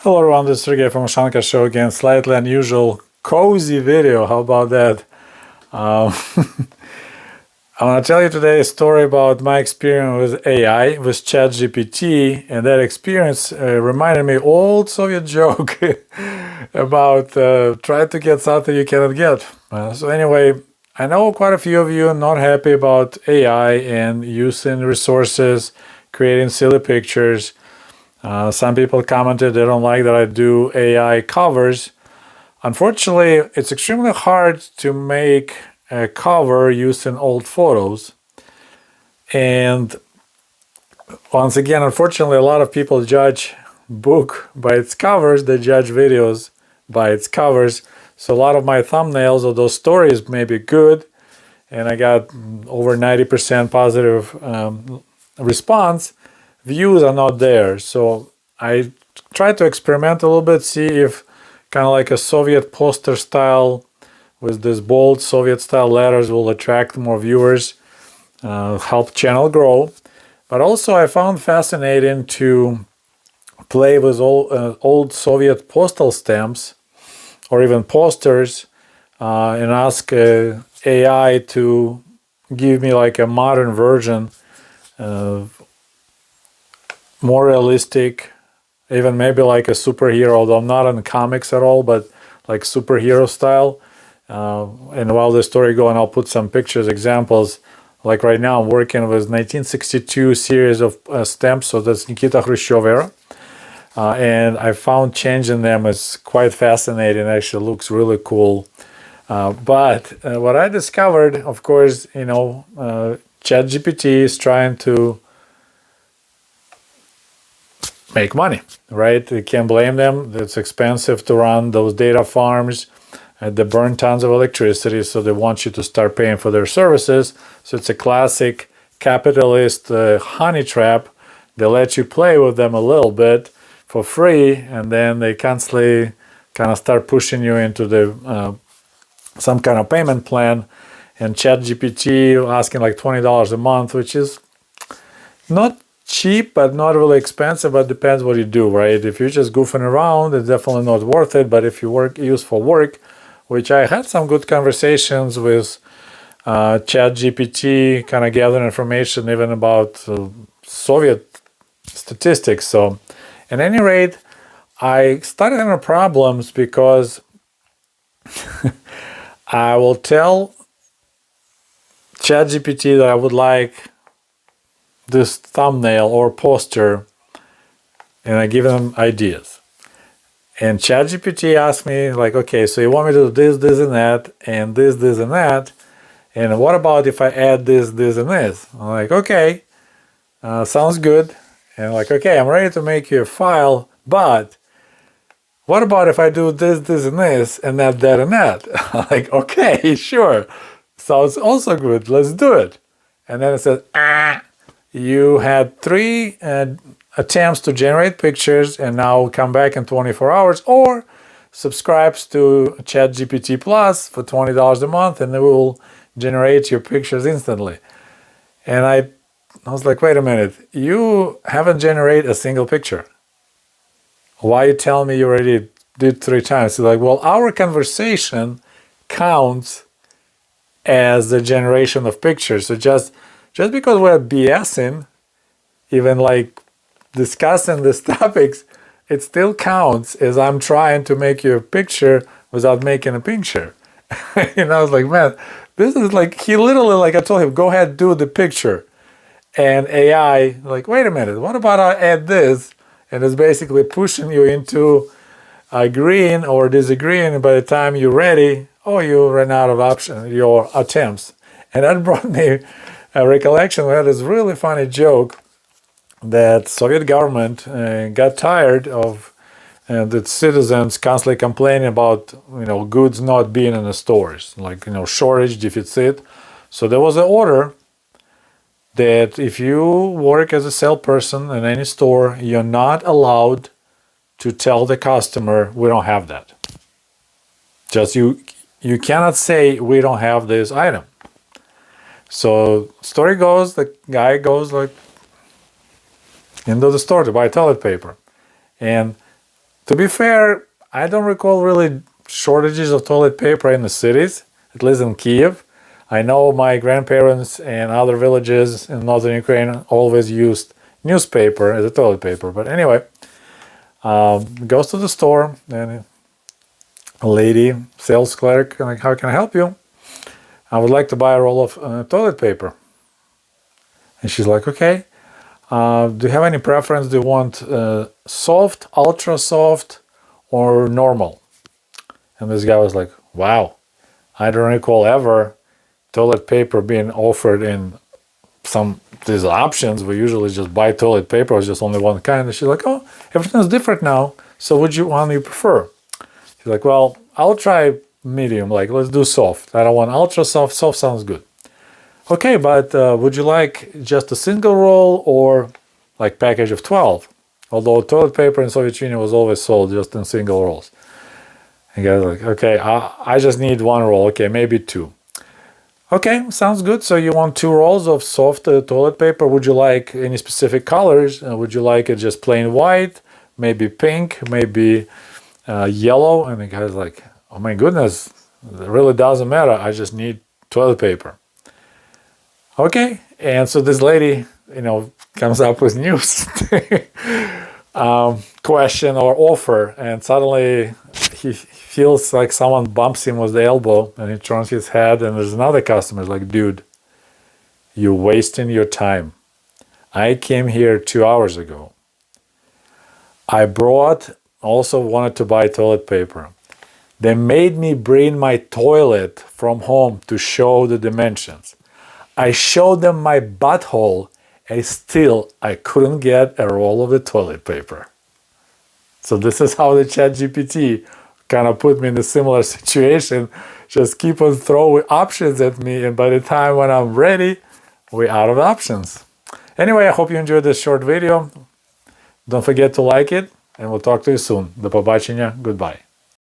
Hello everyone, this is Sergei from Ushanka Show again. Slightly unusual, cozy video. How about that? I want to tell you today a story about my experience with AI, with ChatGPT, and that experience reminded me old Soviet joke about try to get something you cannot get. So anyway, I know quite a few of you are not happy about AI and using resources, creating silly pictures. Some people commented they don't like that I do AI covers. Unfortunately, it's extremely hard to make a cover using old photos. And once again, unfortunately, a lot of people judge book by its covers. They judge videos by its covers. So a lot of my thumbnails of those stories may be good. And I got over 90% positive response. Views are not there. So I try to experiment a little bit, see if kind of like a Soviet poster style with this bold Soviet style letters will attract more viewers, help channel grow. But also I found fascinating to play with old Soviet postal stamps or even posters and ask AI to give me like a modern version of more realistic, even maybe like a superhero, although I'm not in comics at all, but like superhero style. And while the story going, I'll put some pictures, examples. Like right now, I'm working with 1962 series of stamps, so that's Nikita Khrushchev era. And I found changing them is quite fascinating. Actually, looks really cool. But what I discovered, of course, ChatGPT is trying to make money, right? You can't blame them. It's expensive to run those data farms. They burn tons of electricity, so they want you to start paying for their services. So it's a classic capitalist honey trap. They let you play with them a little bit for free, and then they constantly kind of start pushing you into the some kind of payment plan. And ChatGPT asking like $20 a month, which is not cheap, but not really expensive, but depends what you do, right? If you're just goofing around, it's definitely not worth it. But if you use for work, which I had some good conversations with ChatGPT, kind of gathering information even about Soviet statistics. So at any rate, I started having problems because I will tell ChatGPT that I would like this thumbnail or poster, and I give them ideas. And ChatGPT asked me like, okay, so you want me to do this, this, and that, and this, and that, and what about if I add this, this, and this? I'm like, okay, sounds good. And like, okay, I'm ready to make you a file, but what about if I do this, this, and this, and that, that, and that? I'm like, okay, sure, sounds also good, let's do it. And then it says, you had 3 attempts to generate pictures, and now come back in 24 hours, or subscribes to ChatGPT Plus for $20 a month, and it will generate your pictures instantly. And I was like, wait a minute, you haven't generated a single picture. Why you tell me you already did 3 times? It's like, well, our conversation counts as the generation of pictures. So just because we're BSing, even like discussing these topics, it still counts as I'm trying to make you a picture without making a picture. And I was like, man, this is like, he literally, like I told him, go ahead, do the picture. And AI, like, wait a minute, what about I add this? And it's basically pushing you into agreeing or disagreeing. And by the time you're ready, you ran out of your attempts. And that brought me a recollection. We had this really funny joke that Soviet government got tired of the citizens constantly complaining about goods not being in the stores, like shortage, deficit. So there was an order that if you work as a salesperson in any store, you're not allowed to tell the customer we don't have that. Just you cannot say we don't have this item. So story goes, the guy goes like into the store to buy toilet paper, and To be fair, I don't recall really shortages of toilet paper in the cities, at least in Kiev. I know my grandparents and other villages in northern Ukraine always used newspaper as a toilet paper. But anyway, goes to the store and a lady, sales clerk, like, how can I help you? I would like to buy a roll of toilet paper. And she's like, okay. Do you have any preference? Do you want soft, ultra soft, or normal? And this guy was like, wow, I don't recall ever toilet paper being offered in these options. We usually just buy toilet paper, it's just only one kind. And she's like, oh, everything's different now. So which one you prefer? She's like, well, I'll try medium, like let's do soft. I don't want ultra soft, soft sounds good. Okay, but would you like just a single roll or like package of 12? Although toilet paper in Soviet Union was always sold just in single rolls. And guys like, okay, I just need one roll. Okay, maybe two. Okay, sounds good. So you want 2 rolls of soft toilet paper. Would you like any specific colors? Would you like it just plain white, maybe pink, maybe yellow? And the guy's like, oh my goodness, it really doesn't matter. I just need toilet paper. Okay, and so this lady, comes up with news question or offer, and suddenly he feels like someone bumps him with the elbow, and he turns his head, and there's another customer like, dude, you're wasting your time. I came here 2 hours ago. I also wanted to buy toilet paper. They made me bring my toilet from home to show the dimensions. I showed them my butthole, and still I couldn't get a roll of the toilet paper. So this is how the ChatGPT kind of put me in a similar situation. Just keep on throwing options at me, and by the time when I'm ready, we're out of options. Anyway, I hope you enjoyed this short video. Don't forget to like it, and we'll talk to you soon. До побачення. Goodbye.